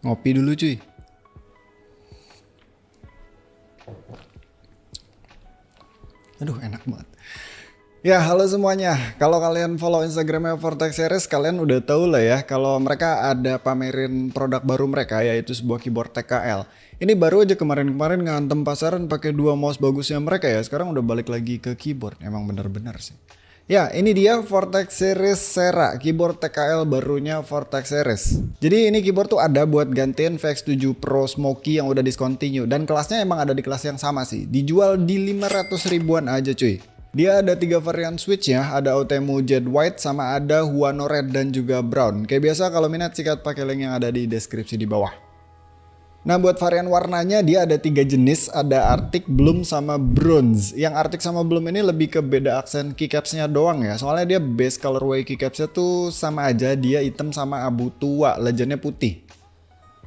Ngopi dulu cuy. Aduh enak banget. Ya halo semuanya, kalau kalian follow Instagramnya Vortex Series kalian udah tahu lah ya kalau mereka ada pamerin produk baru mereka yaitu sebuah keyboard TKL. Ini baru aja kemarin-kemarin ngantem pasaran pakai dua mouse bagusnya mereka ya, sekarang udah balik lagi ke keyboard, emang bener-bener sih. Ya ini dia Vortex Series Sera, keyboard TKL barunya Vortex Series. Jadi ini keyboard tuh ada buat gantiin VX7 Pro Smoky yang udah discontinue dan kelasnya emang ada di kelas yang sama sih, dijual di 500 ribuan aja cuy. Dia ada 3 varian switchnya, ada Outemu Jet White sama ada Huano Red dan juga Brown. Kayak biasa kalau minat sikat pakai link yang ada di deskripsi di bawah. Nah buat varian warnanya dia ada 3 jenis, ada Arctic, Bloom sama Bronze. Yang Arctic sama Bloom ini lebih ke beda aksen keycapsnya doang ya, soalnya dia base colorway keycapsnya tuh sama aja, dia hitam sama abu tua, legendnya putih.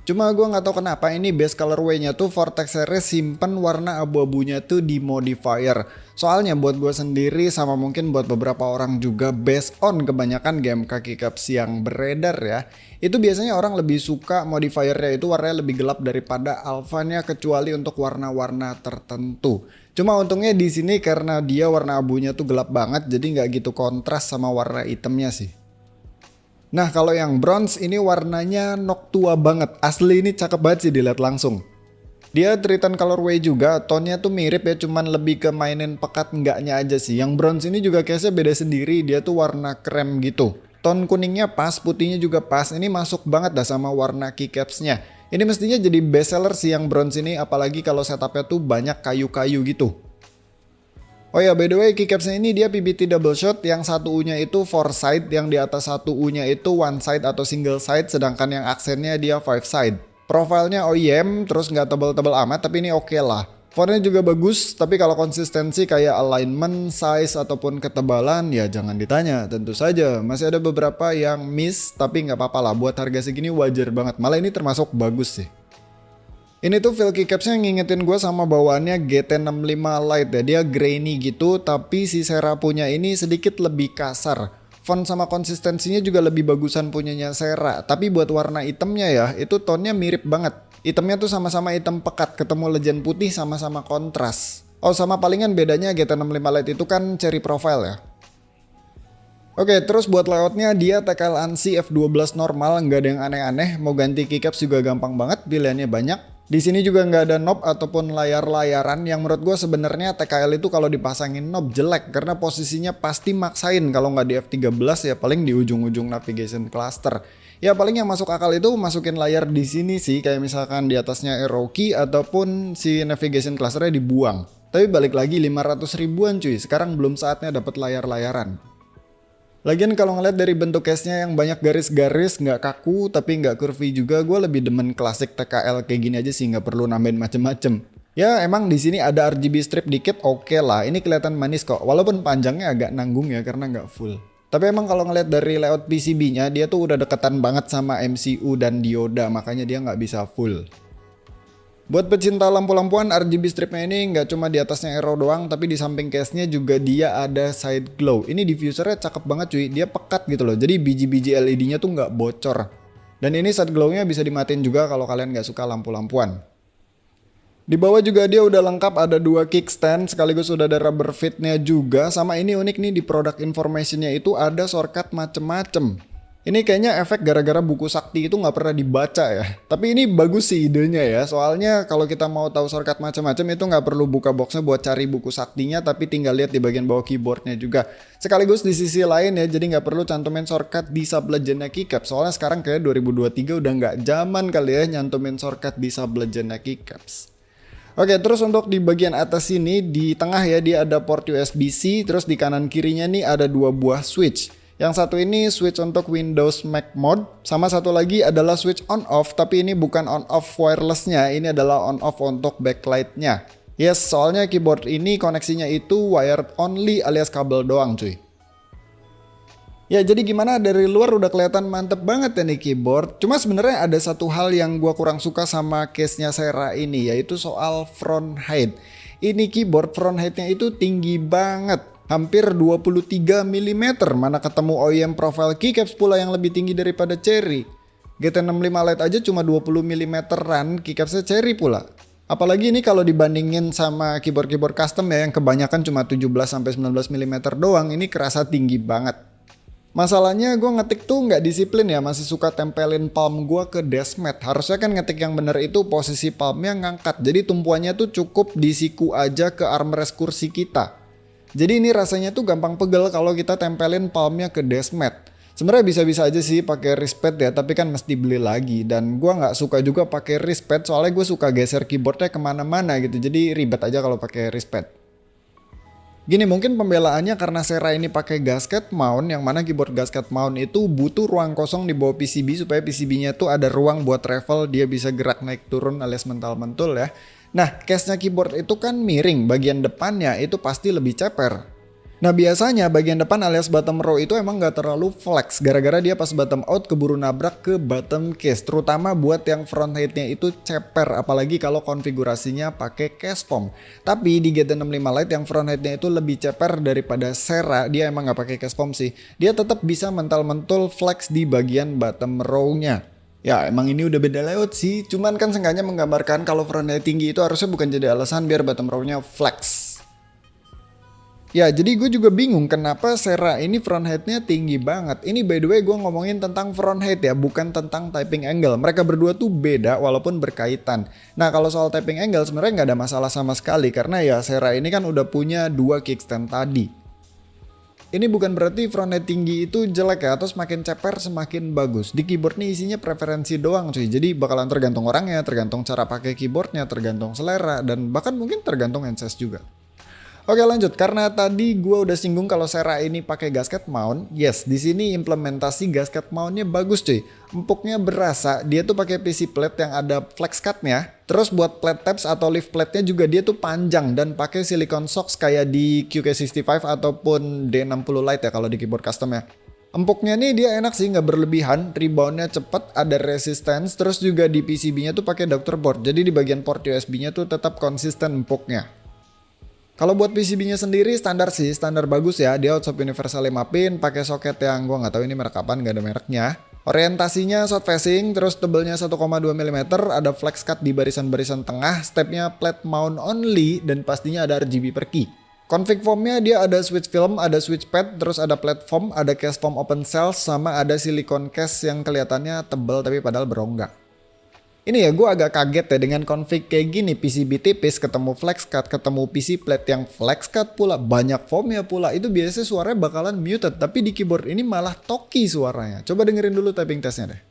Cuma gue nggak tahu kenapa ini base colorway-nya tuh Vortex Series simpen warna abu-abunya tuh di modifier. Soalnya buat gue sendiri sama mungkin buat beberapa orang juga based on kebanyakan game kaki caps yang beredar ya. Itu biasanya orang lebih suka modifiernya itu warnanya lebih gelap daripada alphanya kecuali untuk warna-warna tertentu. Cuma untungnya di sini karena dia warna abunya tuh gelap banget jadi nggak gitu kontras sama warna hitamnya sih. Nah kalau yang bronze ini warnanya Noctua banget, asli ini cakep banget sih dilihat langsung. Dia Triton colorway juga, tonnya tuh mirip ya cuman lebih ke mainin pekat enggaknya aja sih. Yang bronze ini juga case-nya beda sendiri, dia tuh warna krem gitu. Ton kuningnya pas, putihnya juga pas, ini masuk banget dah sama warna keycapsnya. Ini mestinya jadi best seller sih yang bronze ini apalagi kalau setupnya tuh banyak kayu-kayu gitu. Oh ya by the way keycapsnya ini dia PBT double shot, yang satu U nya itu 4 side, yang di atas satu U nya itu one side atau single side, sedangkan yang aksennya dia 5 side. Profilnya OEM terus nggak tebel-tebel amat tapi ini oke lah. Fontnya juga bagus tapi kalau konsistensi kayak alignment, size ataupun ketebalan ya jangan ditanya, tentu saja masih ada beberapa yang miss tapi nggak apa-apa lah, buat harga segini wajar banget, malah ini termasuk bagus sih. Ini tuh feel keycapsnya ngingetin gue sama bawaannya GT65 Lite ya, dia grainy gitu tapi si Sera punya ini sedikit lebih kasar. Font sama konsistensinya juga lebih bagusan punyanya Sera, tapi buat warna hitamnya ya itu tonnya mirip banget. Hitamnya tuh sama-sama hitam pekat, ketemu legend putih sama-sama kontras. Oh sama palingan bedanya GT65 Lite itu kan cherry profile ya. Oke, terus buat layoutnya dia TKL ANSI F12 normal, nggak ada yang aneh-aneh. Mau ganti keycaps juga gampang banget, pilihannya banyak. Di sini juga nggak ada knob ataupun layar-layaran yang menurut gue sebenarnya TKL itu kalau dipasangin knob jelek karena posisinya pasti maksain, kalau nggak di F13 ya paling di ujung-ujung navigation cluster. Ya paling yang masuk akal itu masukin layar di sini sih, kayak misalkan di atasnya arrow key ataupun si navigation clusternya dibuang. Tapi balik lagi 500 ribuan cuy, sekarang belum saatnya dapat layar-layaran. Lagian kalau ngeliat dari bentuk case-nya yang banyak garis-garis, nggak kaku tapi nggak curvy juga, gue lebih demen klasik TKL kayak gini aja sih, nggak perlu nambahin macem-macem. Ya emang di sini ada RGB strip dikit, oke lah, ini kelihatan manis kok, walaupun panjangnya agak nanggung ya karena nggak full. Tapi emang kalau ngeliat dari layout PCB-nya dia tuh udah deketan banget sama MCU dan dioda, makanya dia nggak bisa full. Buat pecinta lampu-lampuan, RGB stripnya ini nggak cuma di atasnya arrow doang, tapi di samping case-nya juga dia ada side glow. Ini diffusernya cakep banget cuy, dia pekat gitu loh, jadi biji-biji LED-nya tuh nggak bocor. Dan ini side glow-nya bisa dimatiin juga kalau kalian nggak suka lampu-lampuan. Di bawah juga dia udah lengkap, ada 2 kickstand, sekaligus udah ada rubber fit-nya juga. Sama ini unik nih, di product information-nya itu ada shortcut macem-macem. Ini kayaknya efek gara-gara buku sakti itu nggak pernah dibaca ya. Tapi ini bagus sih idenya ya. Soalnya kalau kita mau tahu shortcut macam-macam itu nggak perlu buka boxnya buat cari buku saktinya, tapi tinggal lihat di bagian bawah keyboardnya juga. Sekaligus di sisi lain ya, jadi nggak perlu cantumin shortcut di sub-legendnya keycaps. Soalnya sekarang kayak 2023 udah nggak zaman kali ya nyantumin shortcut di sub-legendnya keycaps. Oke, terus untuk di bagian atas sini, di tengah ya dia ada port USB-C, terus di kanan kirinya nih ada 2 buah switch. Yang satu ini switch untuk Windows Mac mode, sama satu lagi adalah switch on off, tapi ini bukan on off wirelessnya, ini adalah on off untuk backlightnya. Yes, soalnya keyboard ini koneksinya itu wired only alias kabel doang cuy. Ya jadi gimana, dari luar udah kelihatan mantep banget ya nih keyboard. Cuma sebenarnya ada satu hal yang gua kurang suka sama case-nya Sera ini, yaitu soal front height. Ini keyboard front height-nya itu tinggi banget. Hampir 23 mm, mana ketemu OEM profile keycaps pula yang lebih tinggi daripada Cherry. GT65 Lite aja cuma 20 mm-an, keycapsnya Cherry pula. Apalagi ini kalau dibandingin sama keyboard-keyboard custom ya yang kebanyakan cuma 17-19 mm doang, ini kerasa tinggi banget. Masalahnya gue ngetik tuh nggak disiplin ya, masih suka tempelin palm gue ke dashmat. Harusnya kan ngetik yang bener itu posisi palmnya ngangkat, jadi tumpuannya tuh cukup di siku aja ke armrest kursi kita. Jadi ini rasanya tuh gampang pegel kalau kita tempelin palmnya ke dashmat. Sebenarnya bisa-bisa aja sih pakai wrist pad ya, tapi kan mesti beli lagi. Dan gue nggak suka juga pakai wrist pad, soalnya gue suka geser keyboardnya kemana-mana gitu. Jadi ribet aja kalau pakai wrist pad. Gini, mungkin pembelaannya karena Sera ini pakai gasket mount, yang mana keyboard gasket mount itu butuh ruang kosong di bawah PCB supaya PCB-nya tuh ada ruang buat travel, dia bisa gerak naik turun alias mental-mentul ya. Nah, case-nya keyboard itu kan miring, bagian depannya itu pasti lebih ceper. Nah biasanya bagian depan alias bottom row itu emang gak terlalu flex gara-gara dia pas bottom out keburu nabrak ke bottom case, terutama buat yang front headnya itu ceper, apalagi kalau konfigurasinya pakai case foam. Tapi di GT65 Lite yang front headnya itu lebih ceper daripada Sera, dia emang gak pakai case foam sih, dia tetap bisa mental-mentul flex di bagian bottom row-nya. Ya emang ini udah beda layout sih, cuman kan seenggaknya menggambarkan kalau front head tinggi itu harusnya bukan jadi alasan biar bottom row-nya flex. Ya jadi gue juga bingung kenapa Sera ini front headnya tinggi banget. Ini by the way gue ngomongin tentang front head ya, bukan tentang typing angle. Mereka berdua tuh beda walaupun berkaitan. Nah kalau soal typing angle sebenarnya nggak ada masalah sama sekali, karena ya Sera ini kan udah punya 2 kickstand tadi. Ini bukan berarti front head tinggi itu jelek ya, atau semakin ceper semakin bagus. Di keyboard nih isinya preferensi doang cuy, jadi bakalan tergantung orangnya, tergantung cara pakai keyboardnya, tergantung selera, dan bahkan mungkin tergantung handset juga. Oke lanjut, karena tadi gue udah singgung kalau Sera ini pakai gasket mount. Yes, di sini implementasi gasket mountnya bagus cuy. Empuknya berasa, dia tuh pakai PC plate yang ada flex cutnya. Terus buat plate tabs atau lift plate-nya juga dia tuh panjang dan pakai silicone socks kayak di QK65 ataupun D60 Lite ya kalau di keyboard custom ya. Empuknya nih dia enak sih, nggak berlebihan, reboundnya cepet, ada resistance, terus juga di PCB-nya tuh pakai Dr. Board. Jadi di bagian port USB-nya tuh tetap konsisten empuknya. Kalau buat PCB-nya sendiri standar sih, standar bagus ya. Dia outside universal 5 pin, pakai soket yang gua nggak tahu ini merek apaan, nggak ada mereknya. Orientasinya short facing, terus tebelnya 1,2 mm, ada flex cut di barisan-barisan tengah, stepnya flat mount only, dan pastinya ada RGB per key. Config foamnya dia ada switch film, ada switch pad, terus ada platform, ada case foam open cells, sama ada silicone case yang kelihatannya tebel tapi padahal berongga. Ini ya gue agak kaget ya dengan config kayak gini, PCB tipis ketemu flex cut, ketemu PC plate yang flex cut pula, banyak foamnya pula, itu biasanya suaranya bakalan muted, tapi di keyboard ini malah talky suaranya. Coba dengerin dulu typing testnya deh.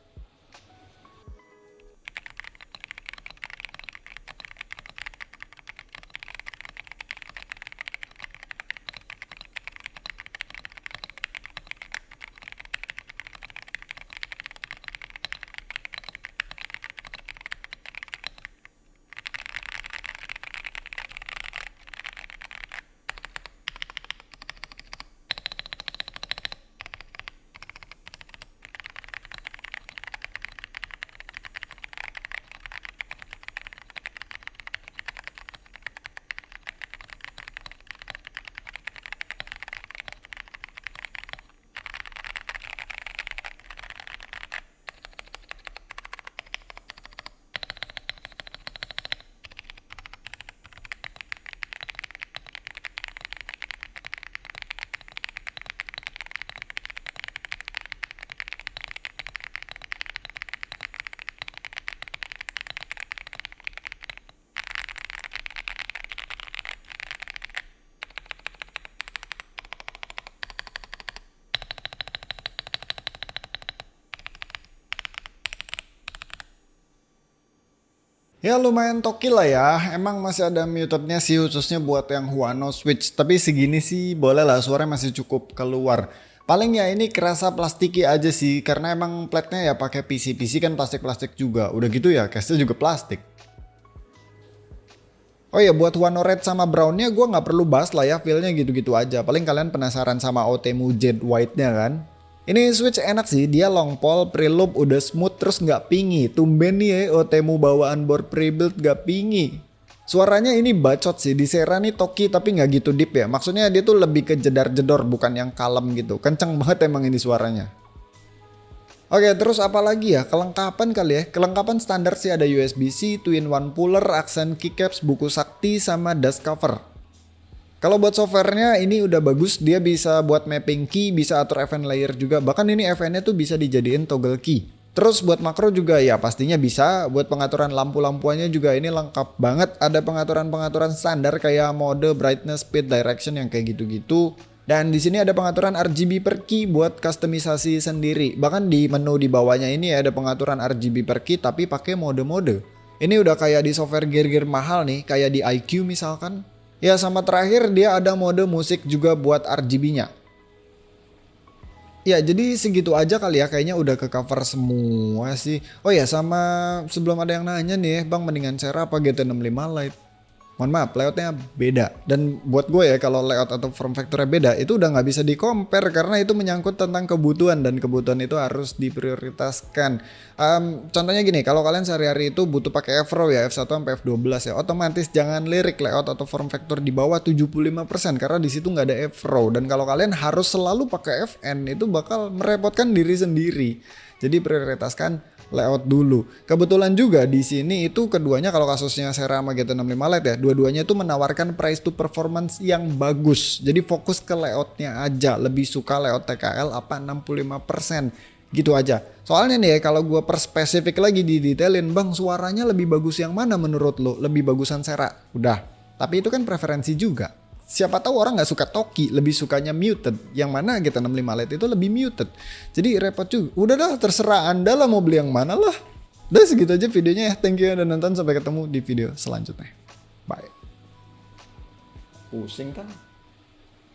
Ya lumayan toki lah ya, emang masih ada mutednya sih khususnya buat yang Huano Switch. Tapi segini sih boleh lah, suaranya masih cukup keluar. Paling ya ini kerasa plastiki aja sih, karena emang plate-nya ya pakai PC kan plastik-plastik juga. Udah gitu ya, case-nya juga plastik. Oh ya buat Huano Red sama Brown-nya gue nggak perlu bahas lah ya, feel-nya gitu-gitu aja. Paling kalian penasaran sama Otemu Jet White-nya kan? Ini switch enak sih, dia long pole, preloop udah smooth terus nggak pingi. Tumben nih ya Otemu bawaan board pre-build nggak pingi. Suaranya ini bacot sih, di Sera nih toki tapi nggak gitu deep ya. Maksudnya dia tuh lebih ke jedar-jedor bukan yang kalem gitu. Kenceng banget emang ini suaranya. Oke, terus apa lagi ya? Kelengkapan kali ya. Kelengkapan standar sih ada USB-C, 2-in-1 puller, accent keycaps, buku sakti, sama dust cover. Kalau buat softwarenya ini udah bagus, dia bisa buat mapping key, bisa atur event layer juga. Bahkan ini eventnya tuh bisa dijadiin toggle key. Terus buat makro juga ya pastinya bisa. Buat pengaturan lampu-lampuannya juga ini lengkap banget. Ada pengaturan-pengaturan standar kayak mode, brightness, speed, direction yang kayak gitu-gitu. Dan di sini ada pengaturan RGB per key buat kustomisasi sendiri. Bahkan di menu di bawahnya ini ada pengaturan RGB per key tapi pakai mode-mode. Ini udah kayak di software gear-gear mahal nih, kayak di iQ misalkan. Ya sama terakhir dia ada mode musik juga buat RGB-nya. Ya jadi segitu aja kali ya, kayaknya udah ke cover semua sih. Oh ya sama sebelum ada yang nanya nih, Bang mendingan share apa GT65 Lite? Mohon maaf, layoutnya beda. Dan buat gue ya kalau layout atau form factornya beda itu udah nggak bisa di compare karena itu menyangkut tentang kebutuhan dan kebutuhan itu harus diprioritaskan. Contohnya gini, kalau kalian sehari-hari itu butuh pakai F-Raw ya, F1 sampai F12 ya, otomatis jangan lirik layout atau form factor di bawah 75% karena di situ nggak ada F-Raw. Dan kalau kalian harus selalu pakai FN itu bakal merepotkan diri sendiri. Jadi prioritaskan layout dulu. Kebetulan juga di sini itu keduanya kalau kasusnya Sera sama GT65 Lite ya, dua-duanya itu menawarkan price to performance yang bagus. Jadi fokus ke layoutnya aja. Lebih suka layout TKL apa 65%. Gitu aja. Soalnya nih ya kalau gue perspesifik lagi didetailin, Bang suaranya lebih bagus yang mana menurut lo? Lebih bagusan Sera? Udah. Tapi itu kan preferensi juga. Siapa tahu orang nggak suka Toki, lebih sukanya muted. Yang mana GT65 Lite itu lebih muted. Jadi repot juga. Udah dah terserah Anda lah mau beli yang mana lah. Udah segitu aja videonya ya. Thank you udah nonton. Sampai ketemu di video selanjutnya. Bye. Pusing kan?